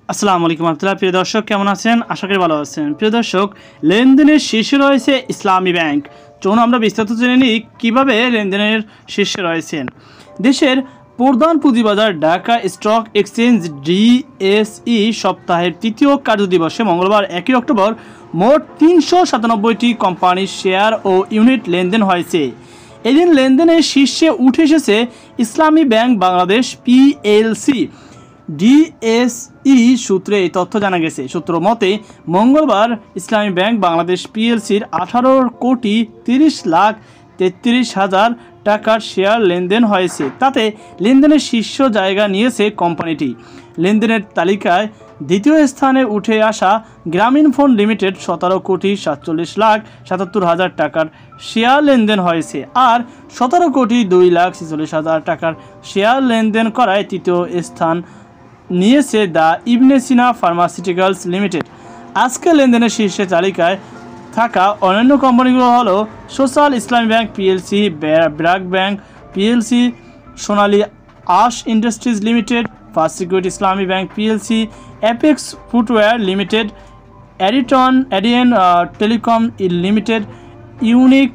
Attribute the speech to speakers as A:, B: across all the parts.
A: আসসালামু আলাইকুম রহমতুল্লাহ। প্রিয় দর্শক, কেমন আছেন? আশা করি ভালো আছেন। প্রিয় দর্শক, লেনদেনের শীর্ষে রয়েছে ইসলামী ব্যাংক। চলুন আমরা বিস্তারিত জেনে নিই কীভাবে লেনদেনের শীর্ষে রয়েছেন। দেশের প্রধান পুঁজিবাজার ঢাকা স্টক এক্সচেঞ্জ ডিএসই সপ্তাহের তৃতীয় কার্যদিবসে মঙ্গলবার 1 অক্টোবর মোট 397টি কোম্পানির শেয়ার ও ইউনিট লেনদেন হয়েছে। এদিন লেনদেনের শীর্ষে উঠে এসেছে ইসলামী ব্যাংক বাংলাদেশ পিএলসি। ডিএসই সূত্রে এই তথ্য জানা গেছে। সূত্র মতে মঙ্গলবার ইসলামী ব্যাংক বাংলাদেশ পিএলসির 18,30,33,000 টাকার শেয়ার লেনদেন হয়েছে। তাতে লেনদেনের শীর্ষ জায়গা নিয়েছে কোম্পানিটি। লেনদেনের তালিকায় দ্বিতীয় স্থানে উঠে আসা গ্রামীণফোন লিমিটেড 17,47,77,000 টাকার শেয়ার লেনদেন হয়েছে। আর 17,02,46,000 টাকার শেয়ার লেনদেন করায় তৃতীয় স্থান নিয়েছে the Ibn Sina pharmaceuticals limited. আজকে লেনদেনের শীর্ষে তালিকায় থাকা অন্যান্য কোম্পানিগুলো হলো social Islami bank PLC, BRAC bank PLC, Sonali Aash industries limited, first security Islami bank PLC, apex footwear limited, ADN telecom limited, unique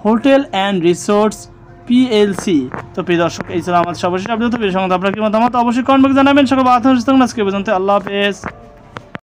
A: hotel and resorts PLC. তো প্রিয় দর্শক, এই ছিল আমাদের সর্বশেষ আপডেট। আপনার কি মতামত অবশ্যই কমেন্ট বক্সে জানাবেন। সকল আজকে পর্যন্ত আল্লাহ হাফেজ।